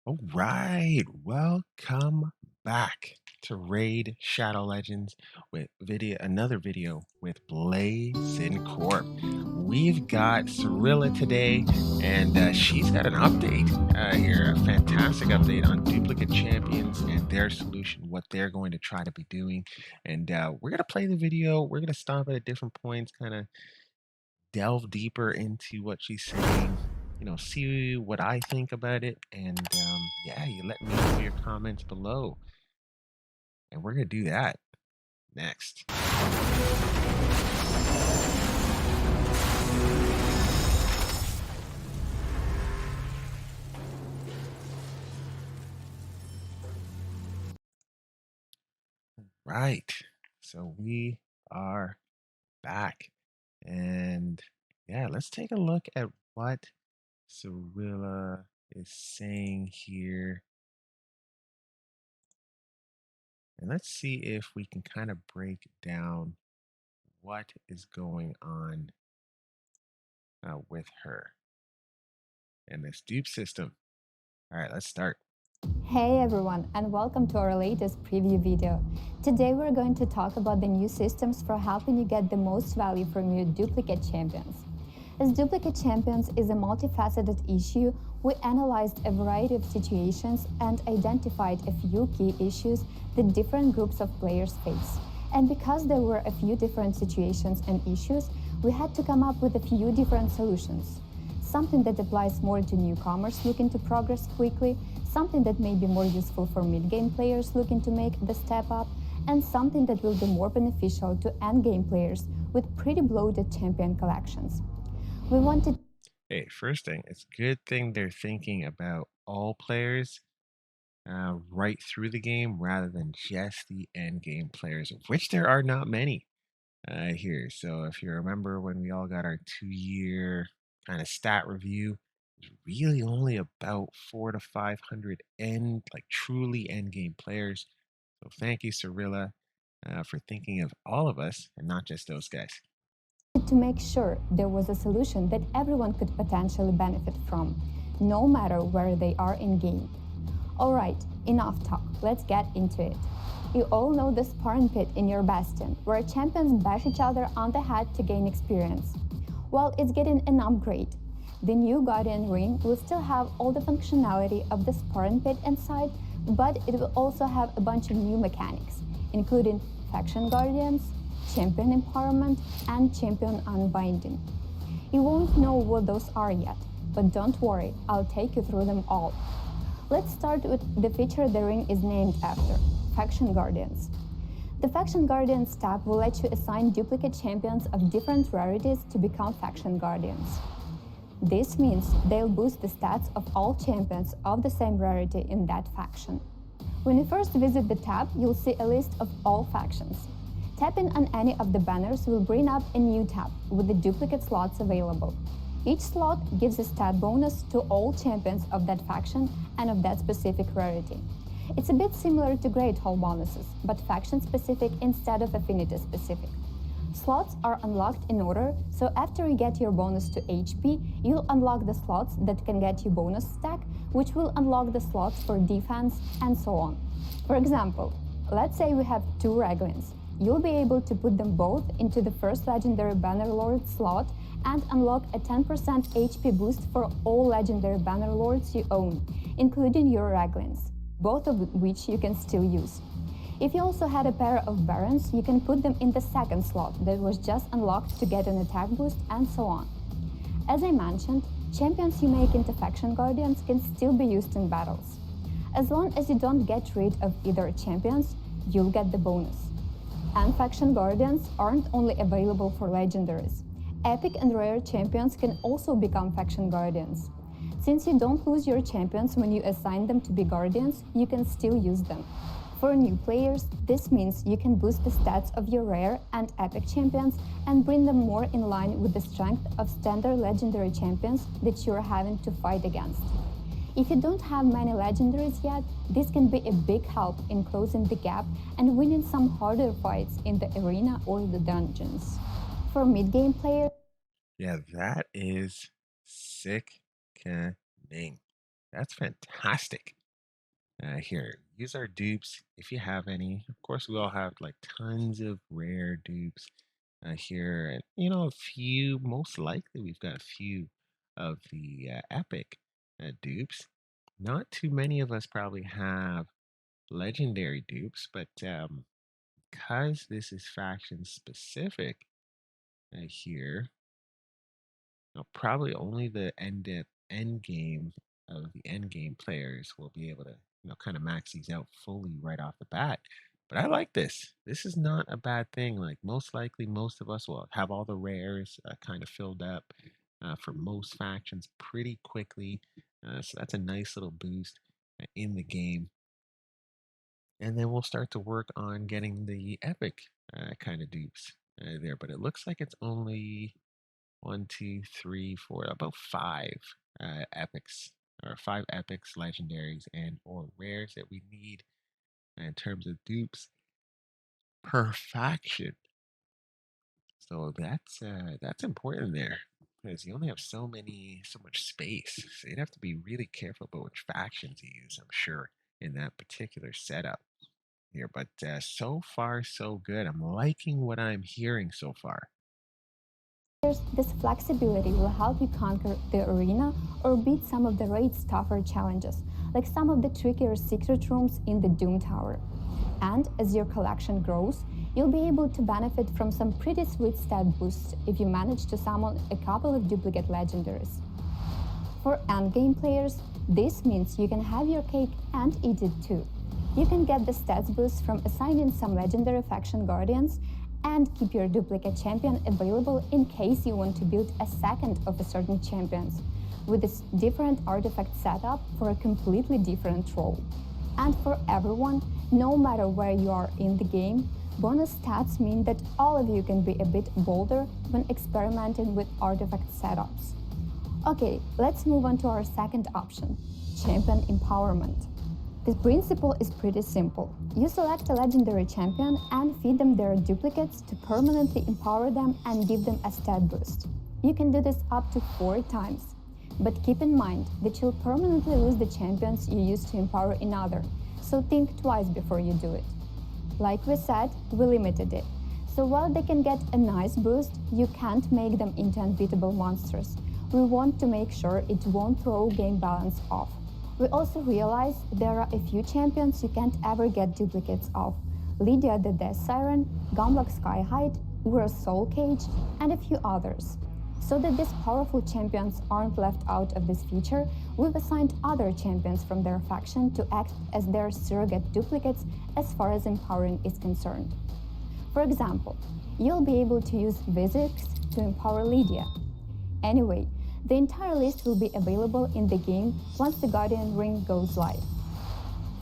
All right, welcome back to Raid Shadow Legends with another video with Blazing Corp. We've got Cirilla today, and she's got an update here, a fantastic update on duplicate champions and their solution, what they're going to try to be doing. And we're gonna play the video. We're gonna stop at different points, kind of delve deeper into what she's saying, see what I think about it. And yeah, you let me know your comments below. And we're going to do that next. Right. So we are back. And yeah, let's take a look at what Cirilla is saying here. And let's see if we can kind of break down what is going on with her and this dupe system. All right, let's start. Hey everyone, and welcome to our latest preview video. Today we're going to talk about the new systems for helping you get the most value from your duplicate champions. As duplicate champions is a multifaceted issue, we analyzed a variety of situations and identified a few key issues that different groups of players face. And because there were a few different situations and issues, we had to come up with a few different solutions. Something that applies more to newcomers looking to progress quickly, something that may be more useful for mid-game players looking to make the step up, and something that will be more beneficial to end-game players with pretty bloated champion collections. We wanted. Hey, first thing, it's a good thing they're thinking about all players right through the game rather than just the end game players, of which there are not many here. So if you remember when we all got our 2 year kind of stat review, it's really only about 400 to 500 truly end game players. So thank you, Cirilla, for thinking of all of us and not just those guys. To make sure there was a solution that everyone could potentially benefit from, no matter where they are in game. Alright, enough talk, let's get into it. You all know the sparring pit in your bastion, where champions bash each other on the head to gain experience. Well, it's getting an upgrade. The new Guardian Ring will still have all the functionality of the sparring pit inside, but it will also have a bunch of new mechanics, including faction guardians, champion empowerment, and champion unbinding. You won't know what those are yet, but don't worry, I'll take you through them all. Let's start with the feature the ring is named after, Faction Guardians. The Faction Guardians tab will let you assign duplicate champions of different rarities to become Faction Guardians. This means they'll boost the stats of all champions of the same rarity in that faction. When you first visit the tab, you'll see a list of all factions. Tapping on any of the banners will bring up a new tab with the duplicate slots available. Each slot gives a stat bonus to all champions of that faction and of that specific rarity. It's a bit similar to Great Hall bonuses, but faction-specific instead of affinity-specific. Slots are unlocked in order, so after you get your bonus to HP, you'll unlock the slots that can get you bonus stack, which will unlock the slots for defense, and so on. For example, let's say we have 2 Raglins. You'll be able to put them both into the first legendary Bannerlord slot and unlock a 10% HP boost for all legendary Bannerlords you own, including your Raglins, both of which you can still use. If you also had a pair of Barons, you can put them in the second slot that was just unlocked to get an attack boost, and so on. As I mentioned, champions you make into Faction Guardians can still be used in battles. As long as you don't get rid of either champions, you'll get the bonus. And Faction Guardians aren't only available for legendaries. Epic and rare champions can also become Faction Guardians. Since you don't lose your champions when you assign them to be Guardians, you can still use them. For new players, this means you can boost the stats of your rare and epic champions and bring them more in line with the strength of standard legendary champions that you're having to fight against. If you don't have many legendaries yet, this can be a big help in closing the gap and winning some harder fights in the arena or the dungeons. For mid-game players, Yeah, that is sickening. That's fantastic. Here, use our dupes if you have any. Of course, we all have like tons of rare dupes here, and a few. Most likely, we've got a few of the epic dupes. Not too many of us probably have legendary dupes, but because this is faction specific here, probably only the end game of the end game players will be able to, kind of max these out fully right off the bat. But I like this. This is not a bad thing. Like most likely, most of us will have all the rares kind of filled up for most factions pretty quickly. So that's a nice little boost in the game. And then we'll start to work on getting the epic kind of dupes there. But it looks like it's only one, two, three, four, about five epics or five epics, legendaries, and or rares that we need in terms of dupes per faction. So that's important there because you only have so much space. So you'd have to be really careful about which factions you use, I'm sure, in that particular setup here. But so far, so good. I'm liking what I'm hearing so far. This flexibility will help you conquer the arena or beat some of the raid's tougher challenges, like some of the trickier secret rooms in the Doom Tower. And as your collection grows, you'll be able to benefit from some pretty sweet stat boosts if you manage to summon a couple of duplicate legendaries. For endgame players, this means you can have your cake and eat it too. You can get the stats boost from assigning some legendary faction guardians and keep your duplicate champion available in case you want to build a second of a certain champions with this different artifact setup for a completely different role. And for everyone, no matter where you are in the game, bonus stats mean that all of you can be a bit bolder when experimenting with artifact setups. Okay, let's move on to our second option, champion empowerment. The principle is pretty simple. You select a legendary champion and feed them their duplicates to permanently empower them and give them a stat boost. You can do this up to 4 times. But keep in mind that you'll permanently lose the champions you used to empower another, so think twice before you do it. Like we said, we limited it. So while they can get a nice boost, you can't make them into unbeatable monsters. We want to make sure it won't throw game balance off. We also realize there are a few champions you can't ever get duplicates of. Lydia the Death Siren, Gumlock Skyhide, Ura's Soul Cage, and a few others. So that these powerful champions aren't left out of this feature, we've assigned other champions from their faction to act as their surrogate duplicates as far as empowering is concerned. For example, you'll be able to use Vizix to empower Lydia. Anyway, the entire list will be available in the game once the Guardian Ring goes live.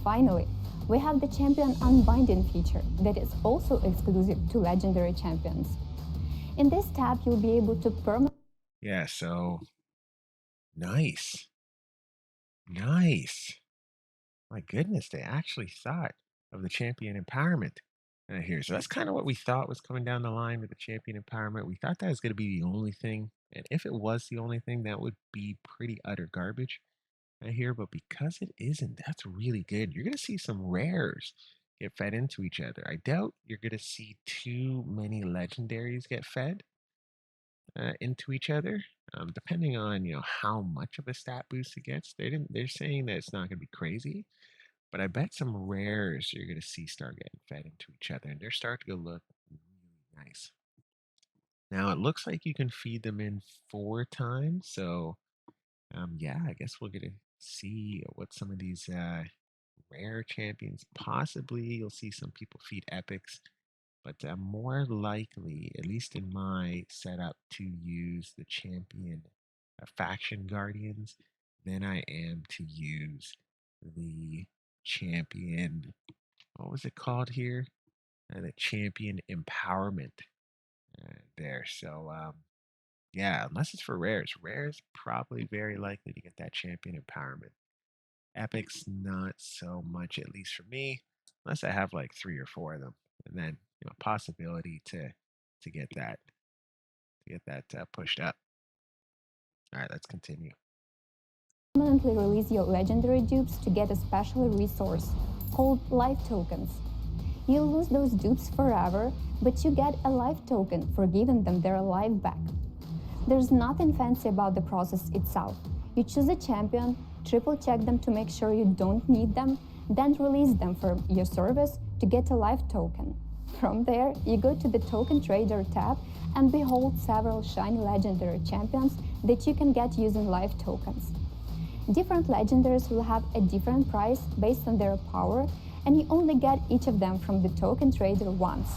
Finally, we have the Champion Unbinding feature that is also exclusive to legendary champions. In this tab, you'll be able to permanently. Yeah, so nice. Nice. My goodness, they actually thought of the champion empowerment here. So that's kind of what we thought was coming down the line with the champion empowerment. We thought that was going to be the only thing. And if it was the only thing, that would be pretty utter garbage here. But because it isn't, that's really good. You're going to see some rares get fed into each other. I doubt you're going to see too many legendaries get fed into each other. Depending on how much of a stat boost it gets, they're saying that it's not going to be crazy, but I bet some rares you're going to see start getting fed into each other, and they're starting to look really nice. Now it looks like you can feed them in 4 times, so yeah, I guess we're going to see what some of these rare champions. Possibly you'll see some people feed epics, but I'm more likely, at least in my setup, to use the champion faction guardians than I am to use the champion. What was it called here? The champion empowerment there. So yeah, unless it's for rares, rares probably very likely to get that champion empowerment. Epics not so much, at least for me, unless I have like 3 or 4 of them, and then possibility to get that pushed up. All right, let's continue. Permanently release your legendary dupes to get a special resource called life tokens. You'll lose those dupes forever, but you get a life token for giving them their life back. There's nothing fancy about the process itself. You choose a champion, triple check them to make sure you don't need them, then release them from your service to get a life token. From there, you go to the Token Trader tab and behold several shiny legendary champions that you can get using life tokens. Different legendaries will have a different price based on their power, and you only get each of them from the Token Trader once.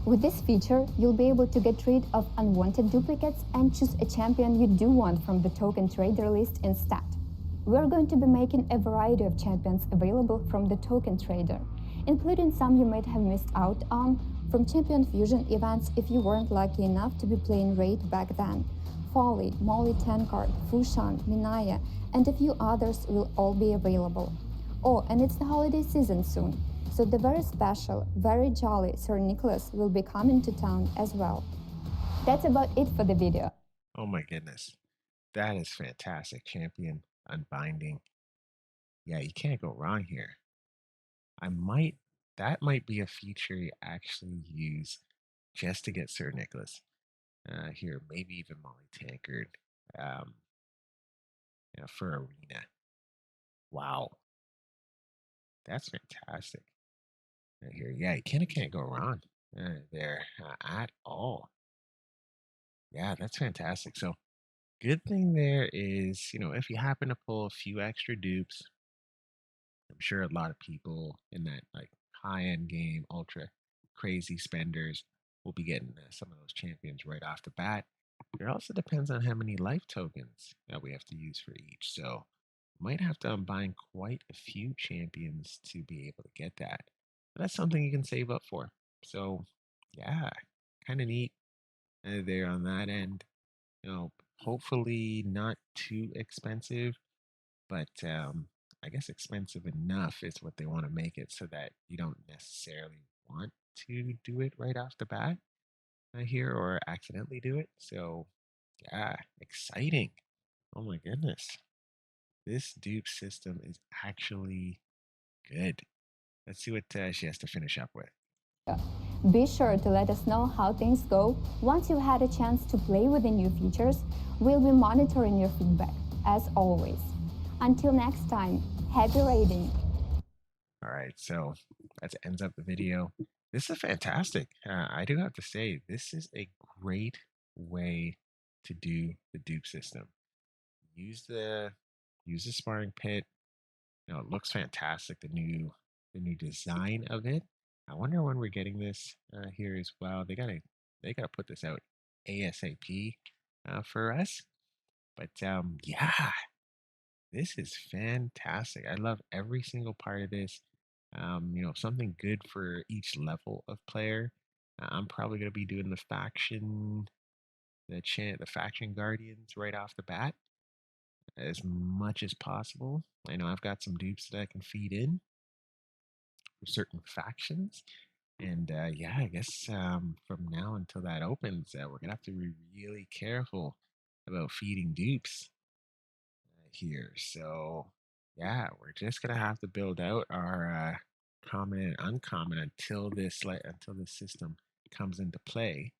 With this feature, you'll be able to get rid of unwanted duplicates and choose a champion you do want from the Token Trader list instead. We're going to be making a variety of champions available from the Token Trader, including some you might have missed out on from Champion Fusion events if you weren't lucky enough to be playing Raid back then. Folly, Molly Tankard, Fushan, Minaya, and a few others will all be available. Oh, and it's the holiday season soon, so the very special, very jolly Sir Nicholas will be coming to town as well. That's about it for the video. Oh my goodness. That is fantastic. Champion unbinding. Yeah, you can't go wrong here. I might, that might be a feature you actually use just to get Sir Nicholas. Here, maybe even Molly Tankard um, for Arena. Wow, that's fantastic. Here, yeah, you can't go wrong there at all. Yeah, that's fantastic. So, good thing there is, if you happen to pull a few extra dupes, I'm sure a lot of people in that like high end game, ultra crazy spenders will be getting some of those champions right off the bat. It also depends on how many life tokens that we have to use for each. So might have to unbind quite a few champions to be able to get that. But that's something you can save up for. So yeah, kind of neat there on that end. Hopefully not too expensive, but I guess expensive enough is what they want to make it so that you don't necessarily want to do it right off the bat here or accidentally do it. So, yeah, exciting. Oh my goodness. This dupe system is actually good. Let's see what she has to finish up with. Be sure to let us know how things go. Once you've had a chance to play with the new features, we'll be monitoring your feedback, as always. Until next time, happy raiding! All right, so that ends up the video. This is fantastic. I do have to say, this is a great way to do the dupe system. Use the use the sparring pit. It looks fantastic. The new design of it. I wonder when we're getting this here as well. They gotta put this out ASAP for us. But yeah, this is fantastic. I love every single part of this. Something good for each level of player. I'm probably gonna be doing the faction guardians right off the bat as much as possible. I know I've got some dupes that I can feed in for certain factions. And yeah, I guess from now until that opens, we're gonna have to be really careful about feeding dupes here. So yeah, we're just gonna have to build out our common and uncommon until this system comes into play.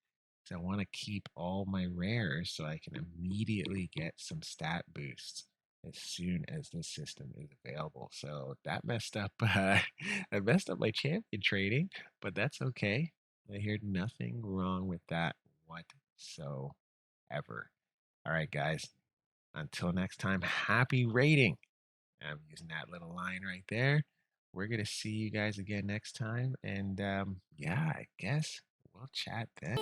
So I want to keep all my rares so I can immediately get some stat boosts as soon as this system is available. So that messed up I messed up my champion trading, but that's okay. I hear nothing wrong with that whatsoever. All right, guys. Until next time, happy raiding. I'm using that little line right there. We're going to see you guys again next time. And yeah, I guess we'll chat then.